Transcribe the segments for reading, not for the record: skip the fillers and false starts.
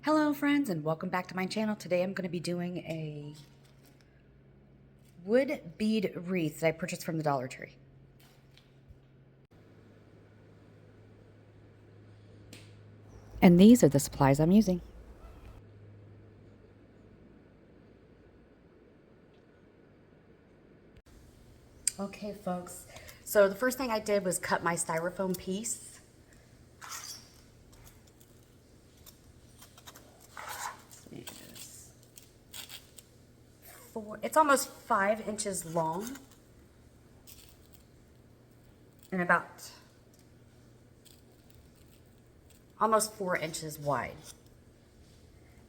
Hello friends and welcome back to my channel. Today I'm going to be doing a wood bead wreath that I purchased from the Dollar Tree. And these are the supplies I'm using. Okay folks, so the first thing I did was cut my styrofoam piece. It's almost 5 inches long and about almost 4 inches wide.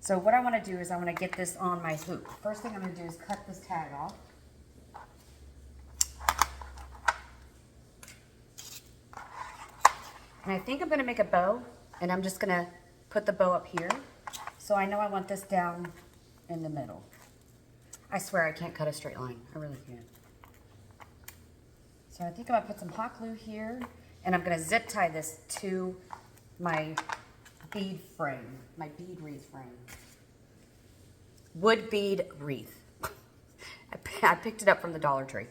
So what I want to do is I want to get this on my hoop. First thing I'm going to do is cut this tag off. And I think I'm going to make a bow, and I'm just going to put the bow up here. So I know I want this down in the middle. I swear I can't cut a straight line. I really can't. So I think I'm going to put some hot glue here, and I'm going to zip tie this to my bead frame, my bead wreath frame. Wood bead wreath. I picked it up from the Dollar Tree.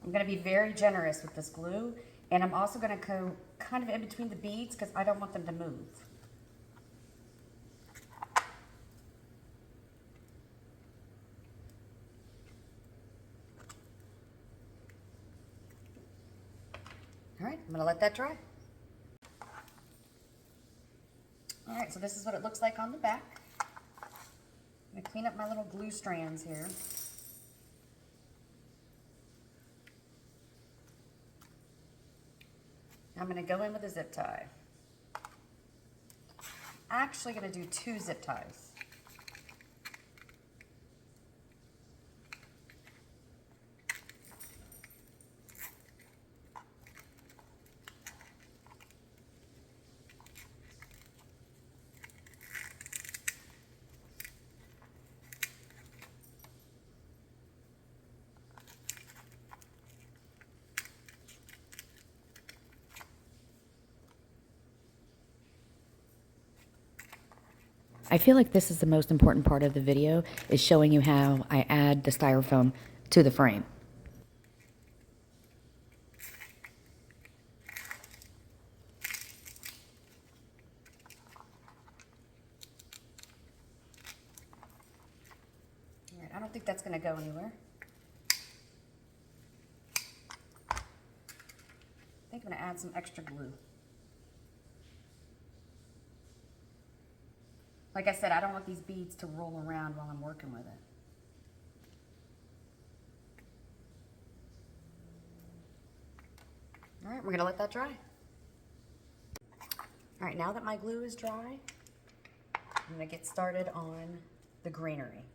I'm going to be very generous with this glue, and I'm also going to go kind of in between the beads because I don't want them to move. All right, I'm going to let that dry. All right, so this is what it looks like on the back. I'm going to clean up my little glue strands here. I'm going to go in with a zip tie. I'm actually going to do 2 zip ties. I feel like this is the most important part of the video, is showing you how I add the styrofoam to the frame. All right, I don't think that's going to go anywhere. I think I'm going to add some extra glue. Like I said, I don't want these beads to roll around while I'm working with it. All right, we're going to let that dry. All right, now that my glue is dry, I'm going to get started on the greenery.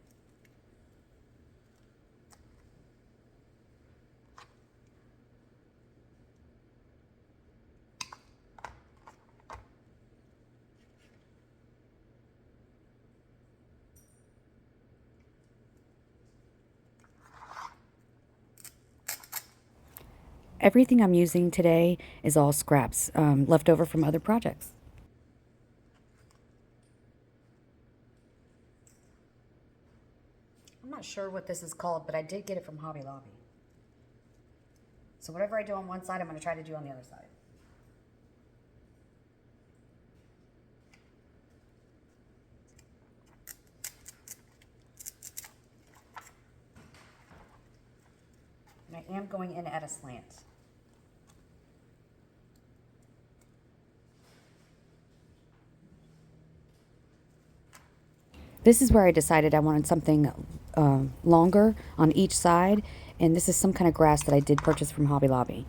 Everything I'm using today is all scraps, left over from other projects. I'm not sure what this is called, but I did get it from Hobby Lobby. So whatever I do on one side, I'm going to try to do on the other side. And I am going in at a slant. This is where I decided I wanted something longer on each side, and this is some kind of grass that I did purchase from Hobby Lobby.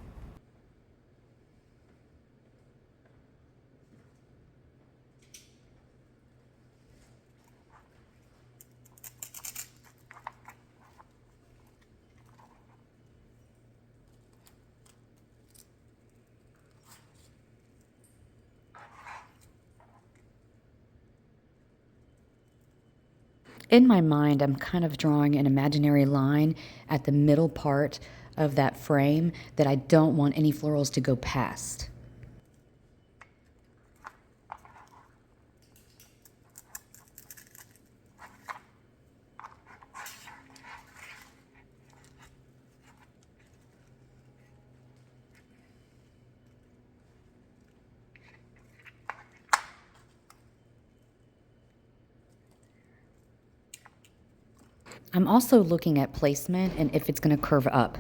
In my mind, I'm kind of drawing an imaginary line at the middle part of that frame that I don't want any florals to go past. I'm also looking at placement and if it's going to curve up.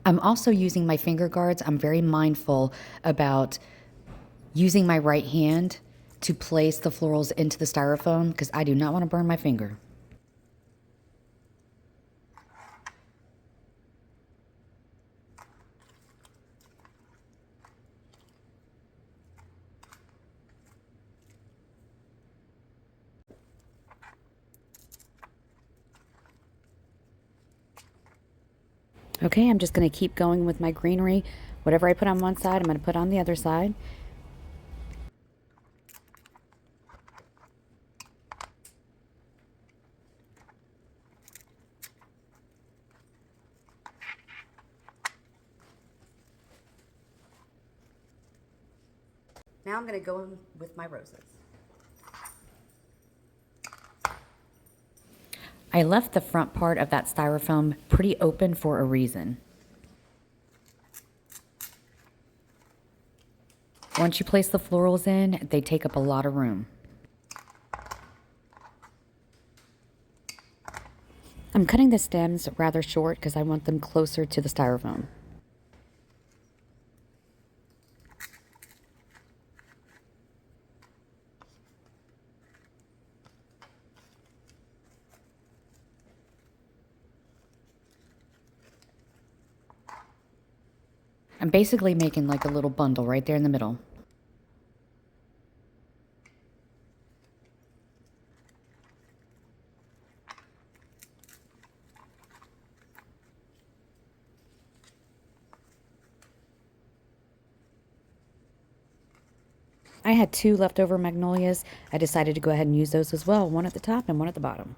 I'm also using my finger guards. I'm very mindful about using my right hand to place the florals into the styrofoam because I do not want to burn my finger. Okay, I'm just going to keep going with my greenery. Whatever I put on one side, I'm going to put on the other side. Now I'm going to go in with my roses. I left the front part of that styrofoam pretty open for a reason. Once you place the florals in, they take up a lot of room. I'm cutting the stems rather short because I want them closer to the styrofoam. I'm basically making like a little bundle right there in the middle. I had 2 leftover magnolias. I decided to go ahead and use those as well, one at the top and one at the bottom.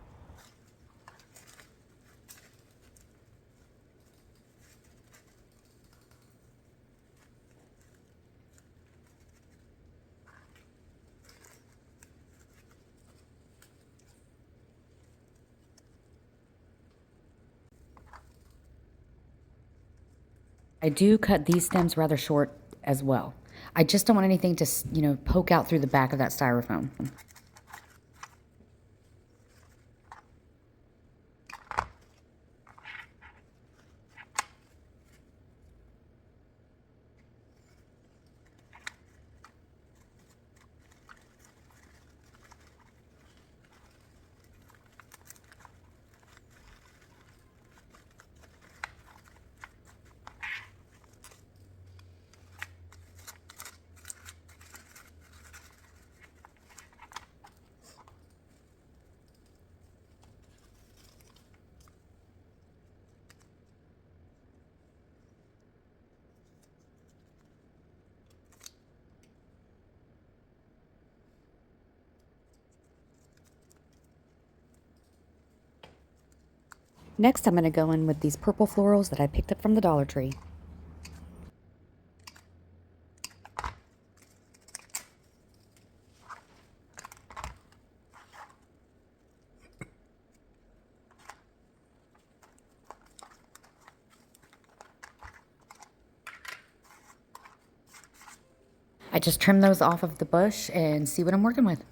I do cut these stems rather short as well. I just don't want anything to, poke out through the back of that styrofoam. Next, I'm going to go in with these purple florals that I picked up from the Dollar Tree. I just trim those off of the bush and see what I'm working with.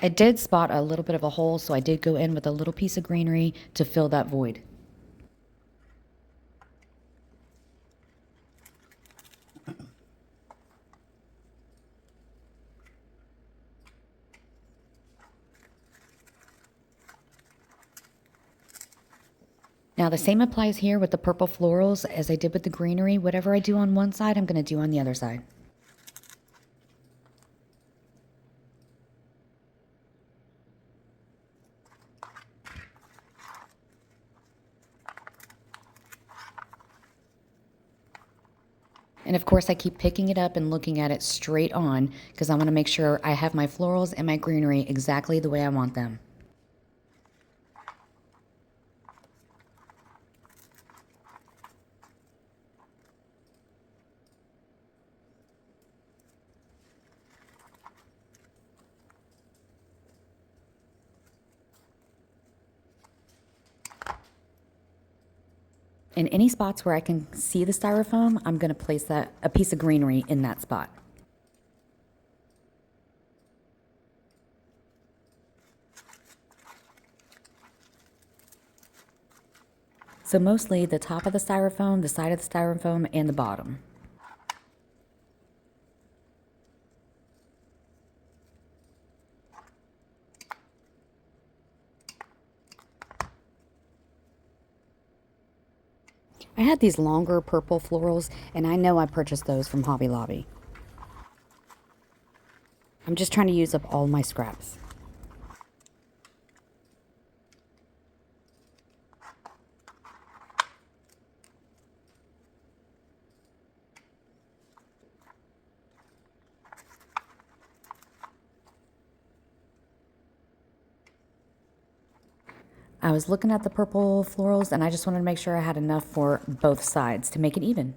I did spot a little bit of a hole, so I did go in with a little piece of greenery to fill that void. Now the same applies here with the purple florals as I did with the greenery. Whatever I do on one side, I'm going to do on the other side. And of course I keep picking it up and looking at it straight on because I want to make sure I have my florals and my greenery exactly the way I want them. In any spots where I can see the styrofoam, I'm going to place a piece of greenery in that spot. So mostly the top of the styrofoam, the side of the styrofoam, and the bottom. I had these longer purple florals, and I know I purchased those from Hobby Lobby. I'm just trying to use up all my scraps. I was looking at the purple florals and I just wanted to make sure I had enough for both sides to make it even.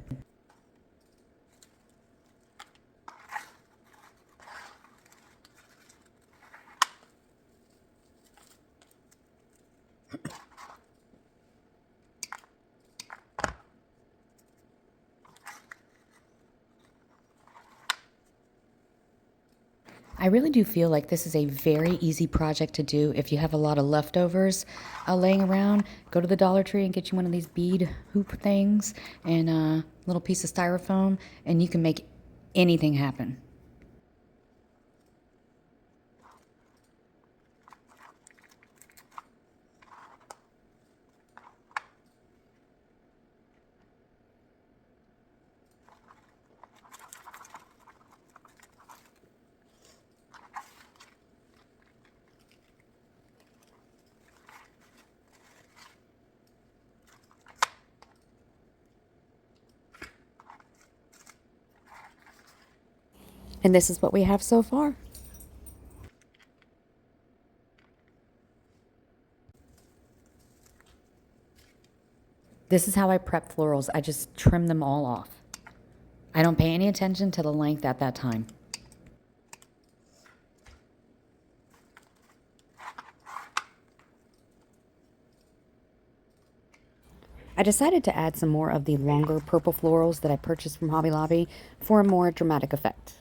I really do feel like this is a very easy project to do if you have a lot of leftovers laying around. Go to the Dollar Tree and get you one of these bead hoop things and a little piece of styrofoam, and you can make anything happen. And this is what we have so far. This is how I prep florals. I just trim them all off. I don't pay any attention to the length at that time. I decided to add some more of the longer purple florals that I purchased from Hobby Lobby for a more dramatic effect.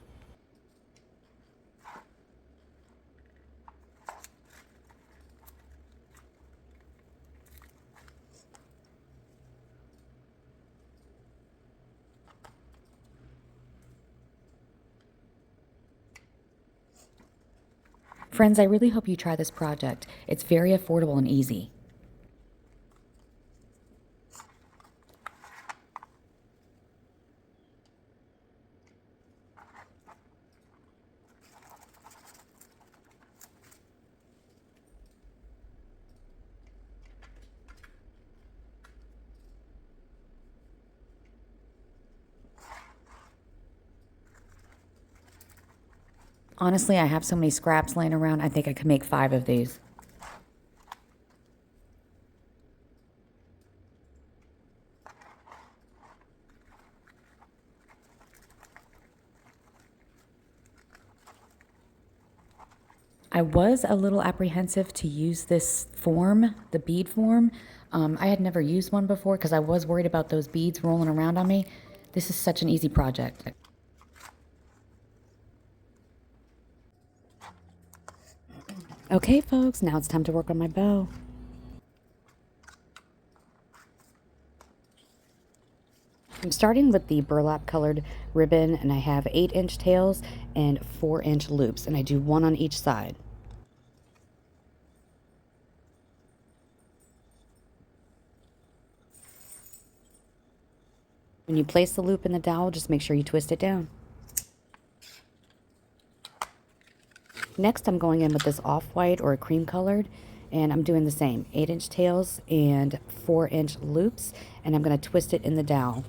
Friends, I really hope you try this project. It's very affordable and easy. Honestly, I have so many scraps laying around, I think I could make 5 of these. I was a little apprehensive to use this form, the bead form. I had never used one before because I was worried about those beads rolling around on me. This is such an easy project. Okay, folks, now it's time to work on my bow. I'm starting with the burlap colored ribbon, and I have 8-inch tails and 4-inch loops, and I do 1 on each side. When you place the loop in the dowel, just make sure you twist it down. Next, I'm going in with this off-white or a cream colored, and I'm doing the same. 8-inch tails and 4-inch loops, and I'm going to twist it in the dowel.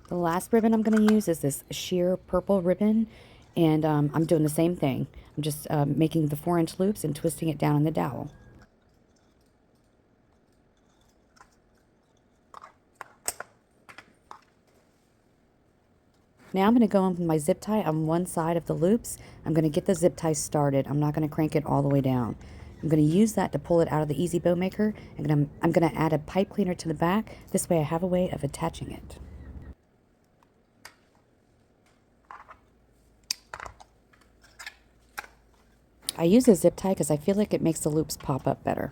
The last ribbon I'm going to use is this sheer purple ribbon, and I'm doing the same thing. I'm just making the 4-inch loops and twisting it down in the dowel. Now I'm going to go in with my zip tie on one side of the loops. I'm going to get the zip tie started. I'm not going to crank it all the way down. I'm going to use that to pull it out of the Easy Bow Maker, and I'm going to add a pipe cleaner to the back. This way I have a way of attaching it. I use a zip tie because I feel like it makes the loops pop up better.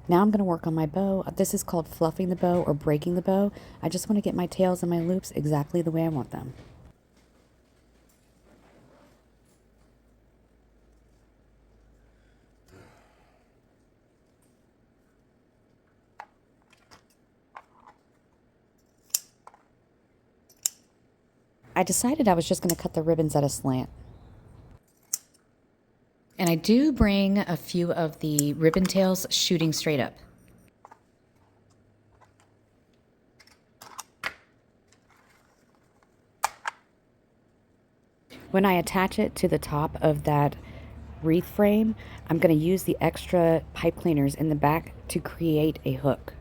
Now I'm going to work on my bow. This is called fluffing the bow or breaking the bow. I just want to get my tails and my loops exactly the way I want them. I decided I was just going to cut the ribbons at a slant. And I do bring a few of the ribbon tails shooting straight up. When I attach it to the top of that wreath frame, I'm going to use the extra pipe cleaners in the back to create a hook.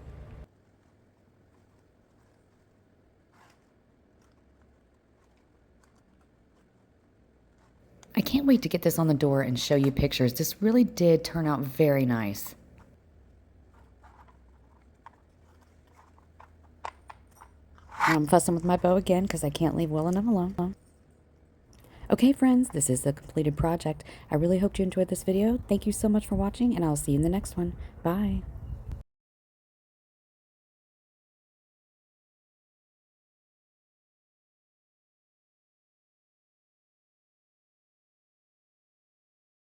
I can't wait to get this on the door and show you pictures. This really did turn out very nice. I'm fussing with my bow again because I can't leave well enough alone. Okay, friends, this is the completed project. I really hope you enjoyed this video. Thank you so much for watching, and I'll see you in the next one. Bye.